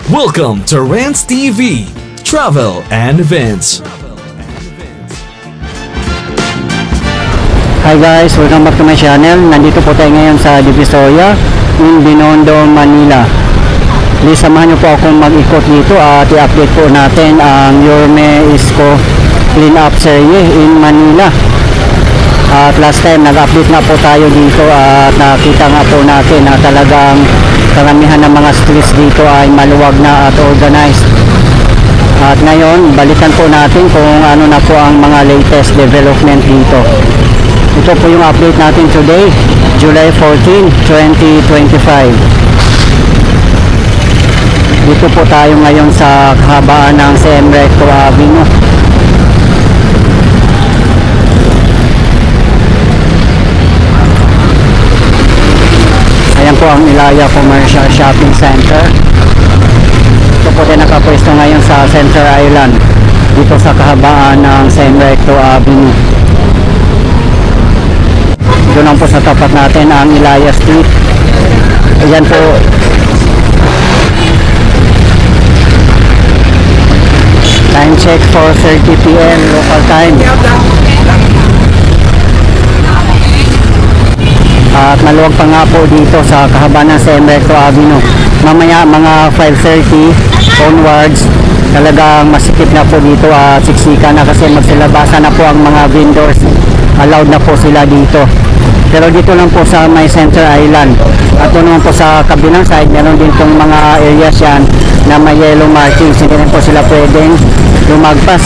Welcome to Rants TV, Travel and Events. Hi guys, welcome back to my channel. Nandito po tayo ngayon sa Divisoria in Binondo, Manila. Please samahan niyo po akong mag-ikot dito at i-update po natin ang Yorme Isko Clean Up Series in Manila. At last time nag-update nga po tayo dito at nakita nga po natin na talagang karamihan ng mga streets dito ay maluwag na at organized. At ngayon, balikan po natin kung ano na po ang mga latest development dito. Ito po yung update natin today, July 14, 2025. Dito po tayo ngayon sa kahabaan ng CM Recto Avenue. Ayan po ang Ilaya Commercial Shopping Center. Ito po din nakapwesto ngayon sa Center Island, dito sa kahabaan ng CM Recto Avenue. Doon lang po sa tapat natin ang Ilaya Street. Ayan po. Time check for 30 PM local time. At maluwag pa nga po dito sa kahabaan ng CM Recto Avenue. Mamaya mga 5:30 onwards, talagang masikip na po dito at siksika na kasi magsilabasan na po ang mga vendors. Allowed na po sila dito. Pero dito lang po sa may Center Island. At doon naman po sa kabilang side, meron din pong mga areas yan na may yellow markings. Hindi rin po sila pwedeng lumagpas.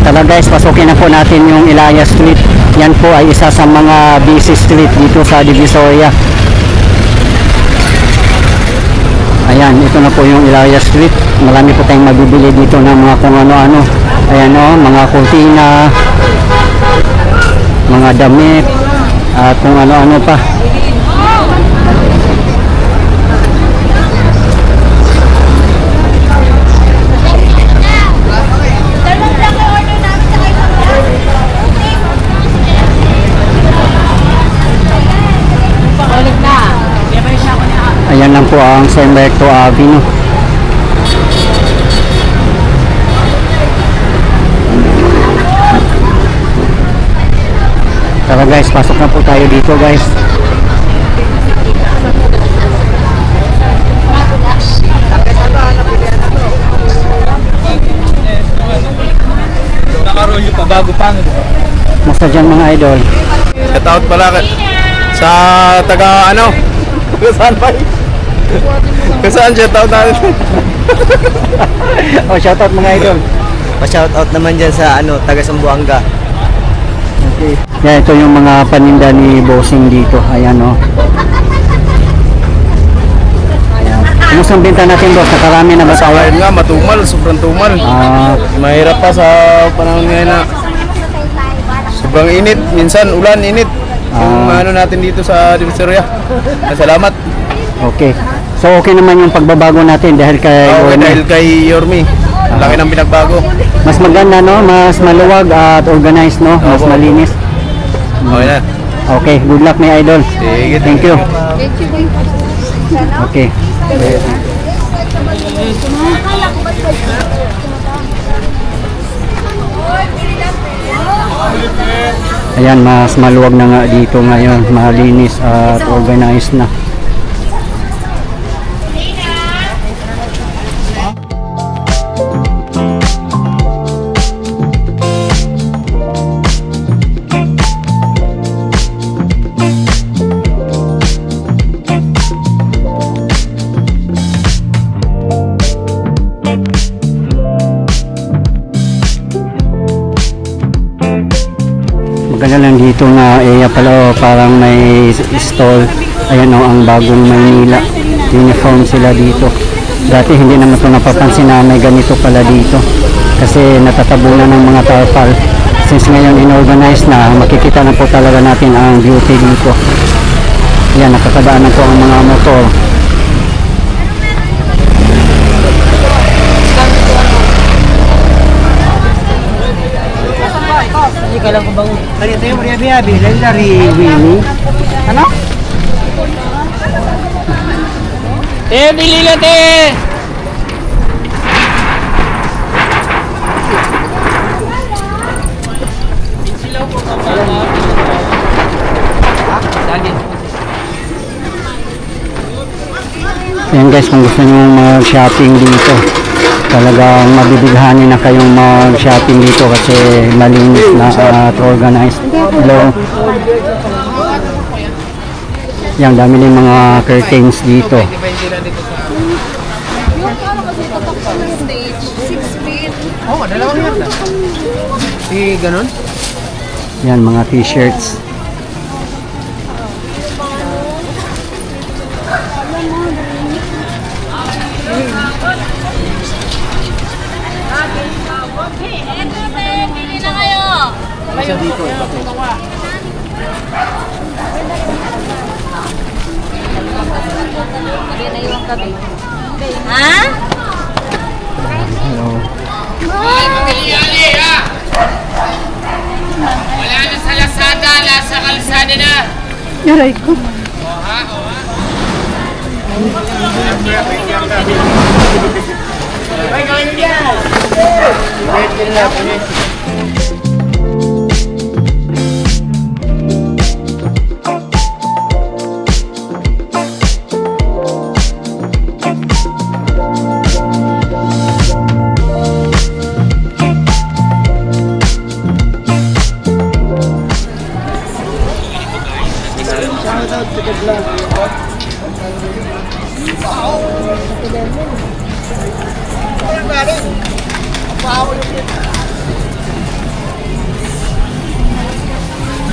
Tara guys, pasukin na po natin yung Ilaya Street. Yan po ay isa sa mga busy street dito sa Divisoria. Ayan, ito na po yung Ilaya Street. Marami po tayong mabibili dito ng mga kung ano-ano. Ayan o, mga kurtina, mga damit, at kung ano-ano pa. Ayan lang po ang CM Recto Avenue. Tara guys, pasok na po tayo dito guys. Nakarolyo pa bago pang. Musta dyan mga idol? Shout out pala sa taga ano? Saan ba? Saan shout out natin? Oh, shout out mga idol. Pa-shout out naman dyan sa ano, taga Sambuanga. Okay. Yan, ito yung mga paninda ni Bossing dito. Ayan o. Kumusta ang binta natin boss? Nakarami na ba tayo? Ayun nga, matumal, sobrang tumal. Mahirap pa sa panahon ngayon na sobrang init, minsan ulan, init. Yung ano natin dito sa Divisoria. Salamat. Okay. So okay naman yung pagbabago natin dahil kay Okay, dahil kay Yorme. Laki ng pinagbago. Mas maganda no, mas maluwag at organized no, mas malinis. Okay na. Okay, good luck ni idol. Sige, thank you. Okay. Ayan, mas maluwag na nga dito ngayon, malinis at organized na. Maganda lang dito na area pala, parang may stall. Ayan o, ang bagong Maynila. Uniform sila dito. Dati hindi naman ito napapansin na may ganito pala dito. Kasi natatabunan ng mga tarpal. Since ngayon inorganize na, makikita na po talaga natin ang beauty dito. Yan, nakakadaanan po ang mga motor. Ano? Bili lang, te! Ayan guys, kung gusto nyo mag-shopping dito, talagang mabibighanin na kayong mag-shopping dito kasi malinis na at organized. Hello. Yan, dami din mga curtains dito. Yung ano kasi tatak sa stage, 6 feet. Oo, dalawang yan. Ganun? Yan, mga t-shirts. Pili na kayo. Isa dito. Ha? Hello. Wala na sa Lazada, nasa kalsada na. Yaray ko.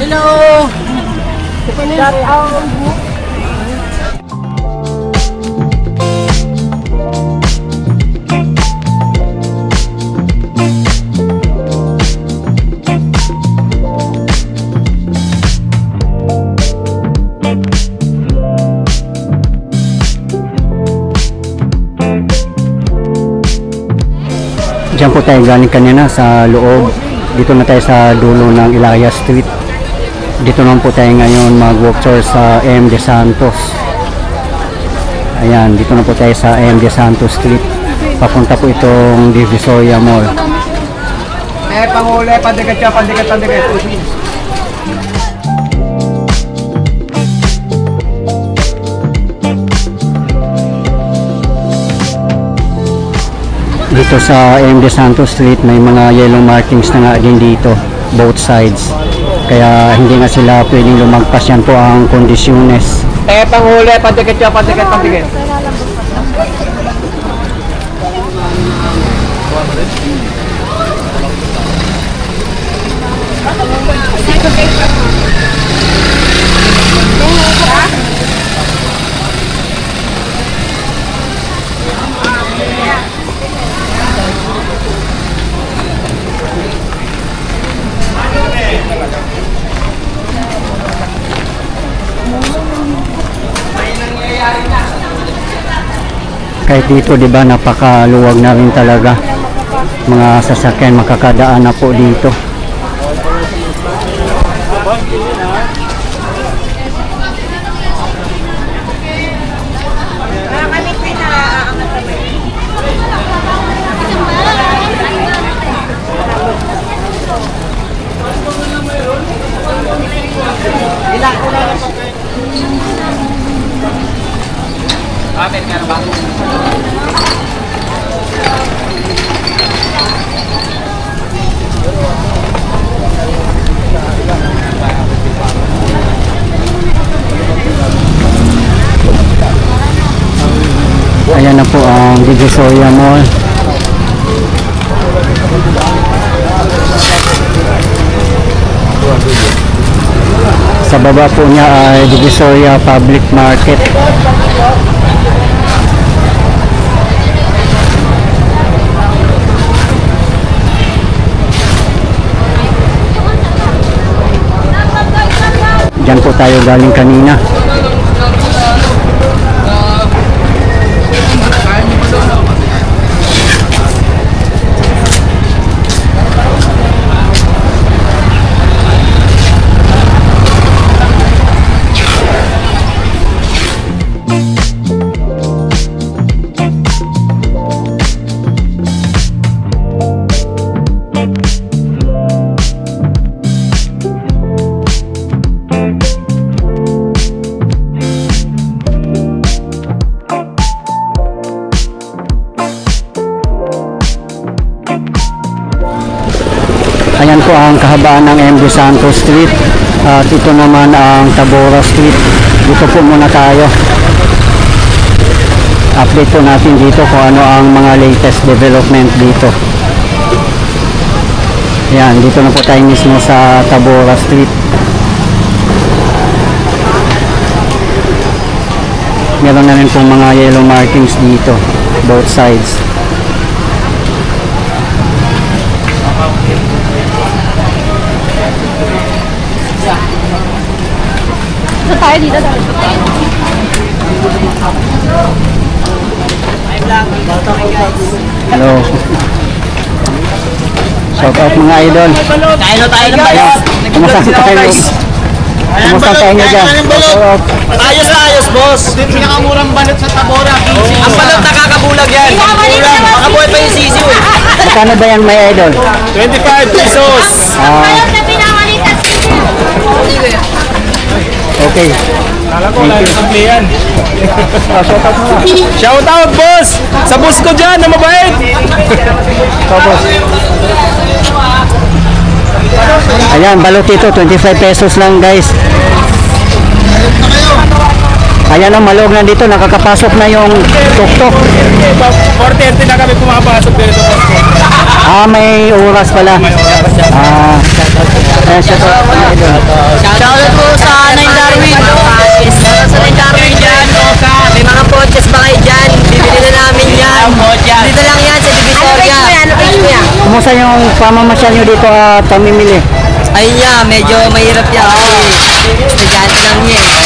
Hello! Diyan po tayo galing kanina sa loob. Dito na tayo sa dulo ng Ilaya Street. Dito naman po tayo ngayon mag-walk tour sa M. De Santos. Ayan, dito na po tayo sa M. De Santos Street. Papunta po itong Divisoria Mall. Panghuli, pandikat siya, pandikat. Dito sa M. De Santos Street may mga yellow markings na nga din dito, both sides. Kaya hindi nga sila pwedeng lumagpas, yan po ang kondisyones. Panghuli, pandikat siya, pandikat. Kahit dito, di ba, napakaluwag na rin talaga. Mga sasakyan makakadaan na po dito. Ayan na po ang Divisoria Mall. Sa baba po niya ay Divisoria Public Market. Diyan po tayo galing kanina. po ang kahabaan ng MD Santos Street at ito naman ang Tabora Street. Dito po muna tayo. Update po natin dito kung ano ang mga latest development dito. Yan, dito na po tayo mismo sa Tabora Street. Meron na rin pong mga yellow markings dito, both sides. Sa tayo dito. Hello. Shout out mga idol. Kain na tayo ng balot. Kumusta si Takay? Kumusta tayo nyo dyan? Ayos na ayos, boss. Pinakamurang balot sa Tabora. Ang balot nakakabulag yan. Makabuhay pa yung sisiw eh. Magkano ba yan may idol? 25 pesos. Balot na pinakalitas. Okay. Kala ko lang sa playan. Shout out, boss! Sa boss ko dyan, na mabait! Tapos. Ayan, balot ito, 25 pesos lang guys. Ayan ang malog na dito, nakakapasok na yung tuk-tuk. 4:30 na kami pumapasok dito sa boss ko. May oras pala. Ayan, shout out mga idol. Shoutout po sa Nine Darwin. Sa Nine Darwin dyan, Oka. May mga poches ba kayo dyan? Bibili na namin yan. Dito lang yan sa Divisoria. Ano page mo yan? Kumusta yung pamamasyal nyo dito at pamimili? Ayun niya, medyo mahirap yan kasi estudyante lang niya eh.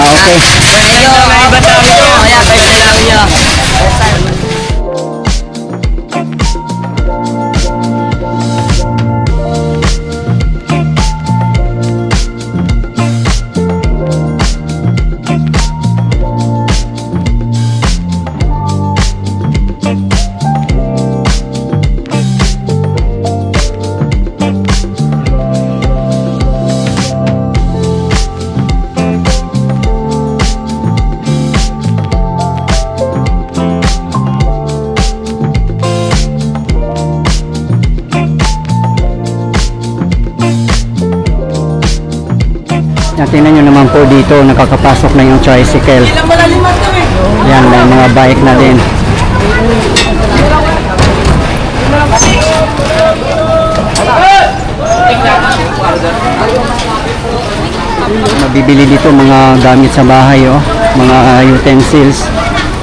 Okay. Medyo iba tayo. Kaya first day lang niya. Tingnan nyo naman po dito, nakakapasok na yung tricycle. Yan, may mga bike na din. Mabibili dito mga gamit sa bahay, oh. Mga utensils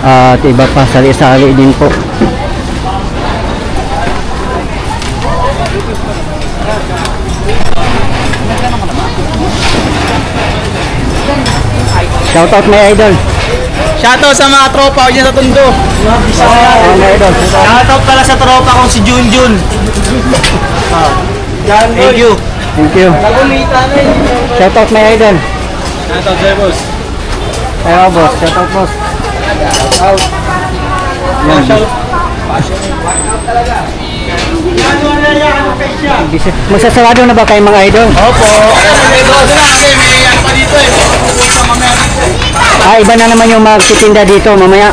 at iba pa, sari-sari din po. Shoutout may idol. Shoutout sa mga tropa ko dyan sa Tondo. May idol. Shoutout pala sa tropa kong si Junjun. Thank you. Thank you. Shoutout may idol. Shoutout sa'yo, boss. Ayaw boss. Shoutout boss. Yan. Magsasarado na ba kayo mga idol? Opo. Iba na naman yung magtitinda dito mamaya.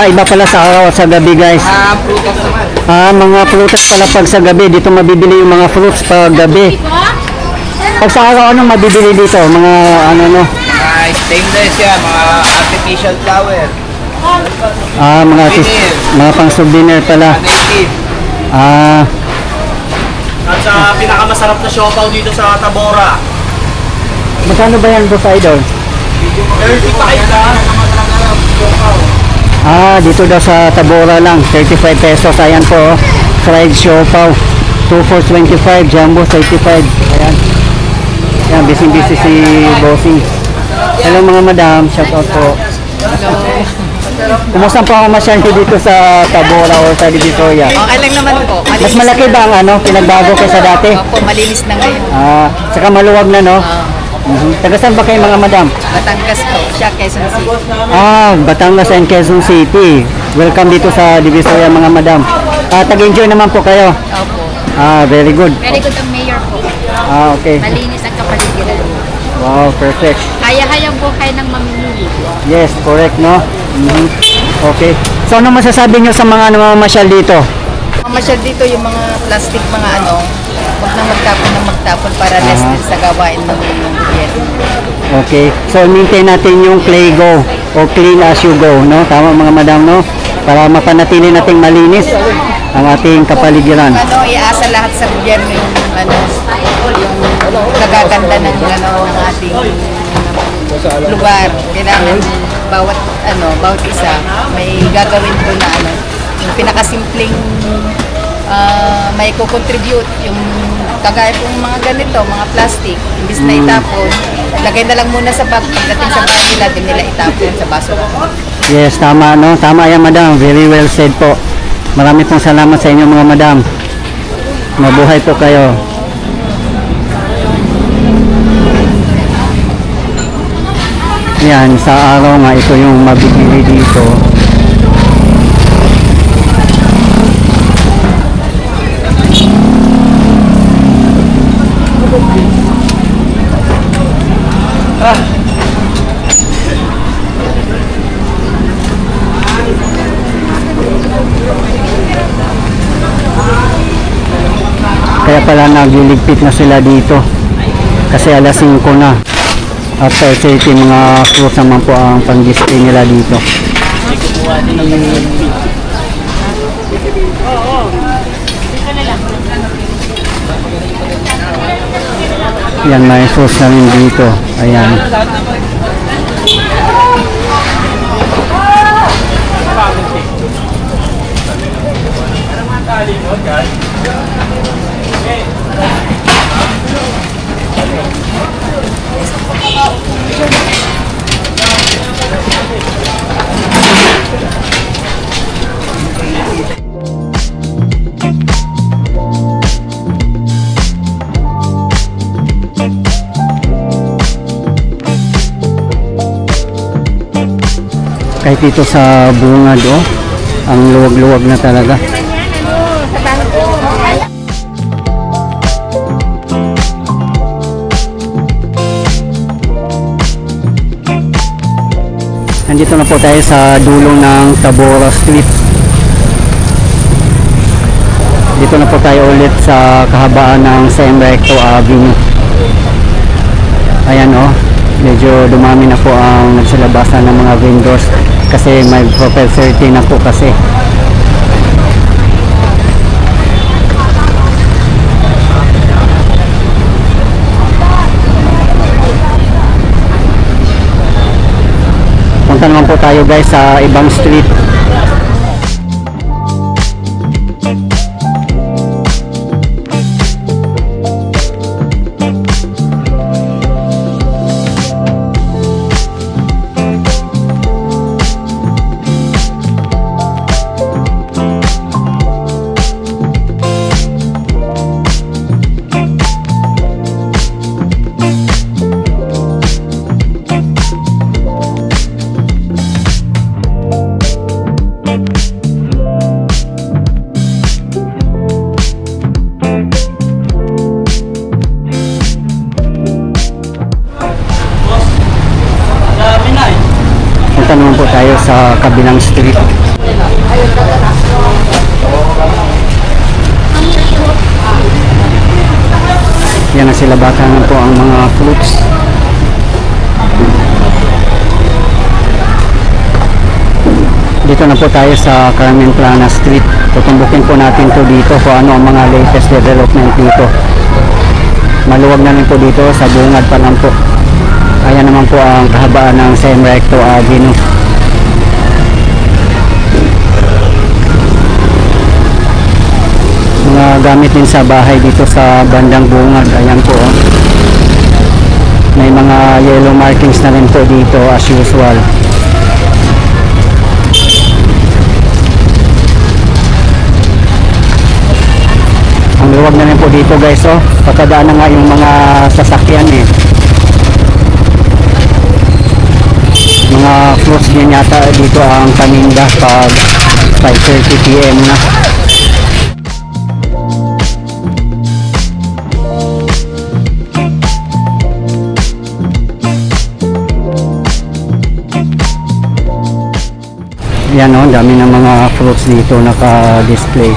Iba pala sa araw at sa gabi guys. Mga prutas pala pag sa gabi. Dito mabibili yung mga fruits pag gabi. Pag sa araw, anong mabibili dito? Mga ano? Stainless yan, mga artificial flower. Mga pang souvenir pala. At sa pinakamasarap na siopaw dito sa Tabora. Magkano ba yan boss idol? 35 lang. Dito daw sa Tabora lang, 35 pesos. Ayan po, oh. Fried siopaw, 2 for 25, jumbo 35. Ayan. Ayan, busy si Bossing. Hello mga madam, shout out po. Kumusta po ang masyal dito sa Tabora o sa Divisoria? Okay lang naman po. Mas malaki ba ang pinagbago kaysa dati? Opo, malinis na ngayon. Saka maluwag na, no? Taga saan ba kayo mga madam? Batangas po, siya Quezon City. Batangas and Quezon City. Welcome dito sa Divisoria mga madam. Tag-enjoy naman po kayo. Opo. Very good. Very good ang mayor po. Okay. Malinis ang kapaligiran. Wow, perfect. Kaya-hayang buhay ng mamimili. Yes, correct, no? Okay. So, ano masasabi nyo sa mga namamasyal dito? Mamasyal dito yung mga plastic, mga ano, huwag na magtapon para less din sa gawain ng gobyerno. Okay. So, maintain natin yung play go o clean as you go, no? Tama mga madam, no? Para mapanatili nating malinis ang ating kapaligiran. Ano, iasa lahat sa gobyerno yung ano, yung nagaganda ng ano ng ating lugar. Kailangan bawat isa may gagawin ko na ano, yung pinakasimpleng may ko-contribute yung kagaya pong mga ganito, mga plastic, imbis na itapon, lagay na lang muna sa bag, pagdating sa bahay nila, din nila itapon sa basura. Yes, tama, no? Tama yan, madam. Very well said po. Marami pong salamat sa inyo mga madam. Mabuhay po kayo. Yan, sa araw nga ito yung mabibili dito. Kaya pala nagliligpit na sila dito kasi alas 5 na at 30 mga fruits naman po ang pang-display nila dito. Yan, may fruits na rin dito. Ayan. Kahit dito sa bungad, oh, ang luwag-luwag na talaga. Nandito na po tayo sa dulo ng Tabora Street. Dito na po tayo ulit sa kahabaan ng San Recto Avenue. Ayan, oh, medyo dumami na po ang nagsalabasan ng mga vendors kasi may Propel 30 na po kasi. Punta naman po tayo guys sa ibang street. Punta naman po tayo sa kabilang street. Yan na sila, bata na po ang mga fruits. Dito na po tayo sa Carmen Plana Street. Tutumbukin po natin to dito kung ano ang mga latest development dito. Maluwag na rin po dito, sa bungad pa lang po. Ayan naman po ang kahabaan ng San Recto Avenue. Mga gamit din sa bahay dito sa bandang bungad. Ayan po, oh. May mga yellow markings na rin po dito as usual. Ang luwag na rin po dito guys, oh. Pagkadaan na nga yung mga sasakyan eh. Mga fruits din yata dito ang paninda pag 5:30 PM na. Yan, oh, dami ng mga fruits dito naka-display.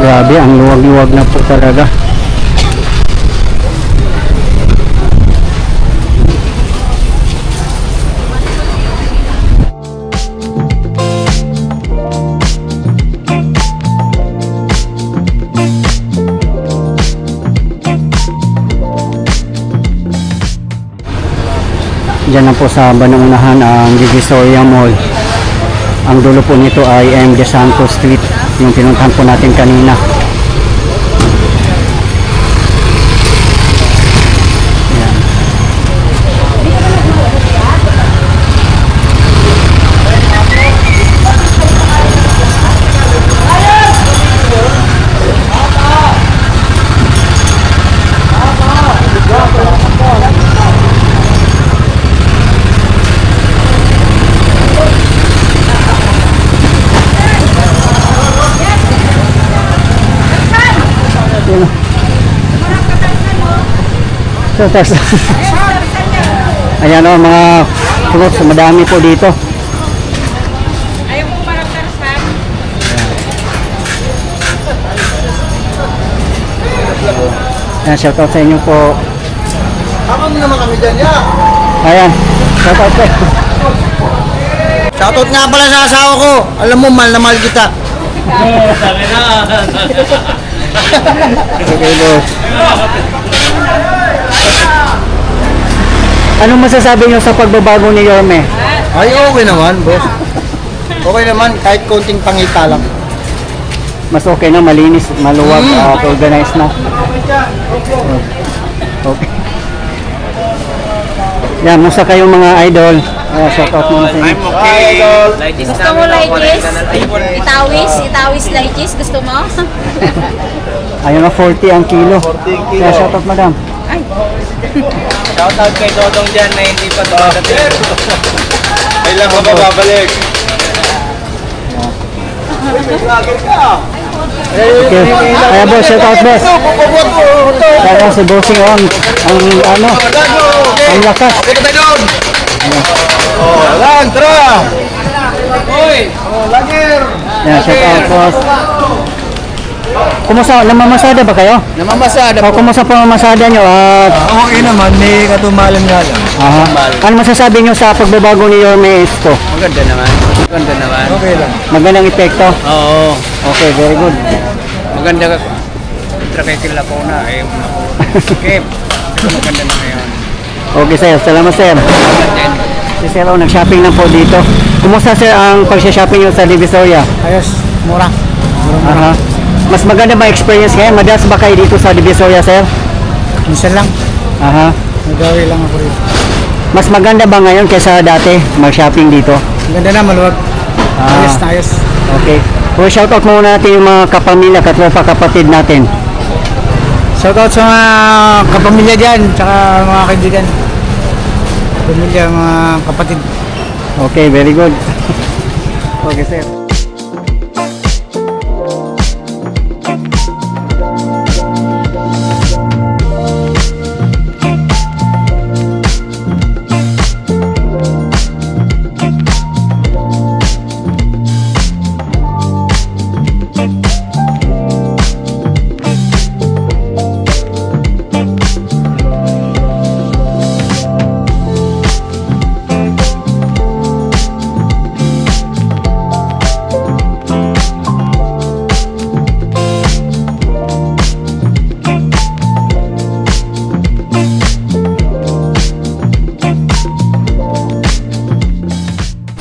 Grabe, ang luwag-luwag na po talaga. Diyan na po sa banaunahan ang Divisoria Mall. Ang dulo po nito ay M. De Santos Street, yung pinuntahan po natin kanina. Ayan. Ayan o, mga fruits, madami po dito. Ayaw mo parang tarsan? Ayan, shoutout sa inyo po. Tama mo naman kami dyan, ya! Ayan, shoutout po. Shoutout nga pala sa asawa ko. Alam mo, mahal na mahal kita. Okay, boss. Anong masasabi nyo sa pagbabago ni Yorme? Ay, okay naman, boss. Okay naman, kahit konting pangita lang. Mas okay na, malinis, maluwag, at organized na. Okay. Yan, musta kayong mga idol? Shoutout muna sa inyo. Okay. Gusto mo lightjes? Itawis lightjes. Gusto mo? Ayun na, 40 ang kilo. Kaya shoutout madam. Shoutout kay Dodong dyan na hindi pa dumadating. Kailan ka ba babalik? Okay. Kaya boss, shoutout boss. Kaya si Bossing on. Ang ang lakas. Oh, lang, tara! Lager! Yan, shoutout boss. Kumusta? Namamasada ba kayo? Namamasada O kumusta po ang masada nyo? Okay naman, may katumalan nga lang. Aha. Ano masasabi nyo sa pagbabago ni Yorme Isko? Maganda naman. Maganda naman. Okay lang. Magandang epekto? Oo. Okay, very good. Maganda ka. Kontra kay Kilapona. Eh, okay. Maganda na ngayon. Okay sir, salamat sir. Si Sir O, nag-shopping na po dito. Kumusta sir ang pag-shopping nyo sa Divisoria? Ayos, mura. Aha. Mas maganda ba experience ngayon? Madalas ba kayo dito sa Divisoria sir? Minsan lang, Aha. nagawi lang ako rito. Mas maganda ba ngayon kaysa dati mag-shopping dito? Ganda na, maluwag. Ayos na ayos. Okay. So shoutout muna natin yung mga kapamilya, katropa, kapatid natin. Shoutout sa mga kapamilya dyan, tsaka mga kaibigan. Pamilya, mga kapatid. Okay, very good. Okay sir.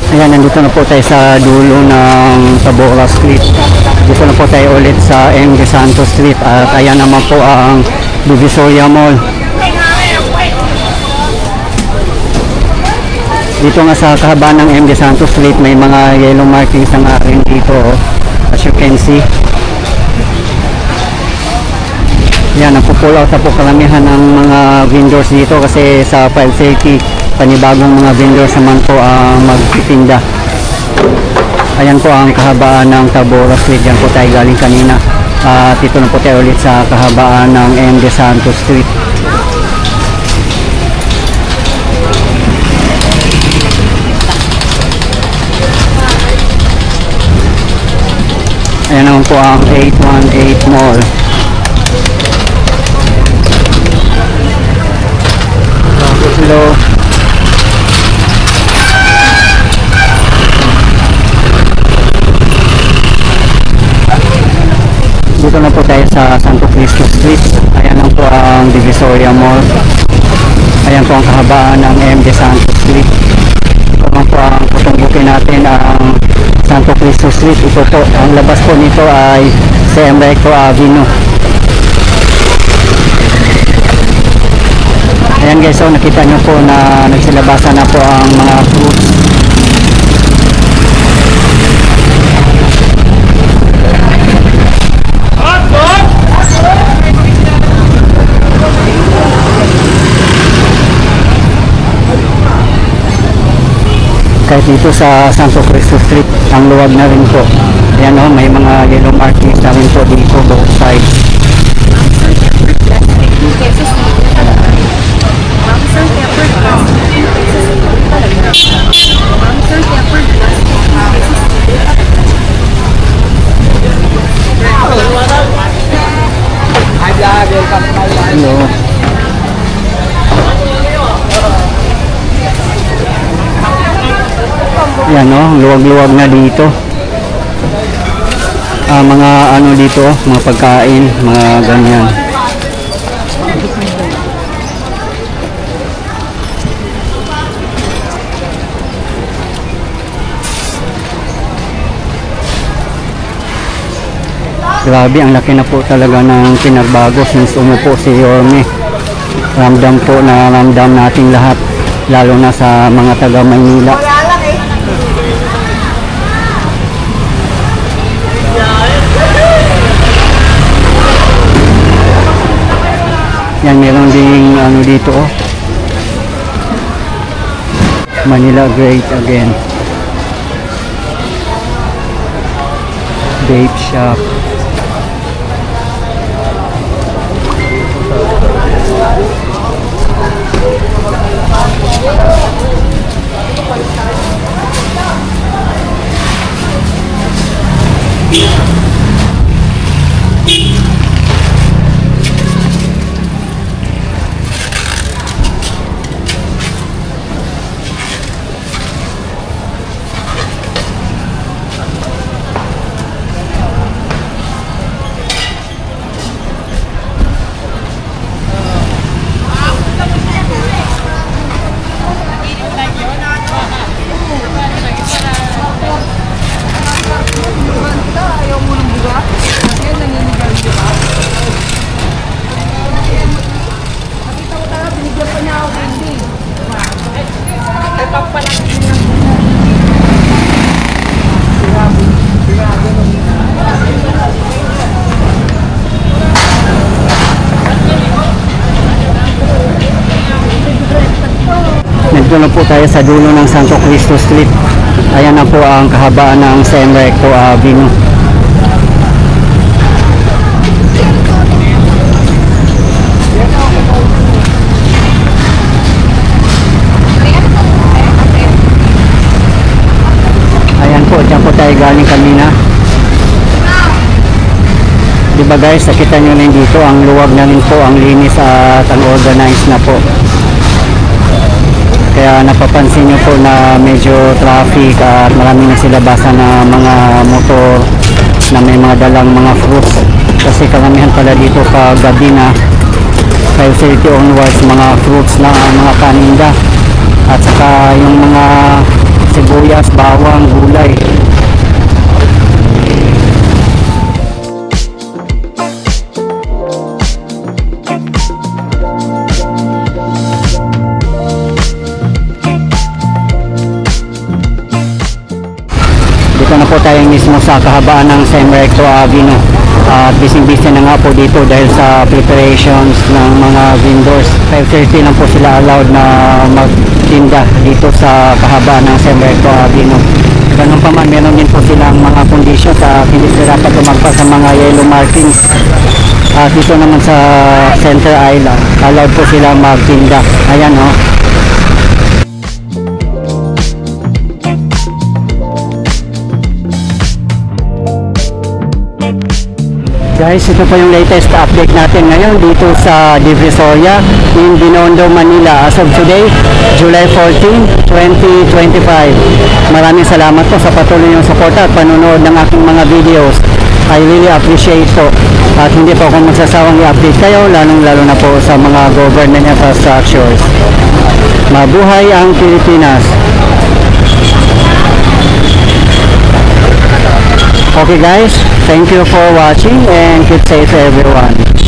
Ayan, nandito na po tayo sa dulo ng Tabora Street. Dito na po tayo ulit sa M. De Santos Street. At ayan naman po ang Divisoria Mall. Dito nga sa kahabaan ng M. De Santos Street, may mga yellow markings na nga rin dito. As you can see. Yan, napupull out na po karamihan ng mga vendors dito kasi sa 5:30 panibagong mga vendors naman po ang magtitinda. Ayan po ang kahabaan ng Tabora Street. Diyan po tayo galing kanina. At ito na po tayo ulit sa kahabaan ng M. De Santos Street. Ayan naman po ang 818 Mall. Hello. Dito na po tayo sa Santo Cristo Street. Ayan lang po ang Divisoria Mall. Ayan po ang kahabaan ng MD Santo Street. Ito lang po ang tutungbukin natin ang Santo Cristo Street. Ito po, ang labas po nito ay CM Recto Avenue. Ayan guys, so nakita nyo po na nagsilabasan na po ang mga fruits. Kahit dito sa Santo Cristo Street, ang luwag na rin po. Ayan o, may mga yellow markings na rin po dito, both sides. Hello. Yan o, luwag-luwag na dito. Mga ano dito, mga pagkain, mga ganyan. Grabe, ang laki na po talaga ng pinagbago since umupo si Yorme. Ramdam po na ramdam natin lahat, lalo na sa mga taga Maynila. Yan, meron ding ano dito oh. Manila Great Again. Vape shop. Nandito na po tayo sa dulo ng Santo Cristo Street. Ayan na po ang kahabaan ng CM Recto Avenue. Ayan po, dyan po tayo galing kanina. Diba guys, nakita nyo rin dito, ang luwag na rin po, ang linis at ang organized na po. Kaya napapansin nyo po na medyo traffic at marami na silabasan na mga motor na may mga dalang mga fruits. Kasi karamihan pala dito pag gabi na 5:30 onwards, mga fruits na mga paninda. At saka yung mga sibuyas, bawang, gulay. Dito na po tayo mismo sa kahabaan ng CM Recto Avenue. At busy-busy na nga po dito dahil sa preparations ng mga vendors. 5:30 lang po sila allowed na magtinda dito sa kahabaan ng CM Recto Avenue. Ganun pa man, meron din po silang mga conditions at hindi sila dapat lumagpas sa mga yellow markings. At dito naman sa Center Island, allowed po sila magtinda. Ayan o. Guys, ito po yung latest update natin ngayon dito sa Divisoria in Binondo, Manila. As of today, July 14, 2025. Maraming salamat po sa patuloy yung suporta at panunood ng aking mga videos. I really appreciate po. At hindi po ako magsasawang i-update kayo, lalong-lalo na po sa mga government infrastructures. Mabuhay ang Pilipinas! Okay guys, thank you for watching and keep safe everyone.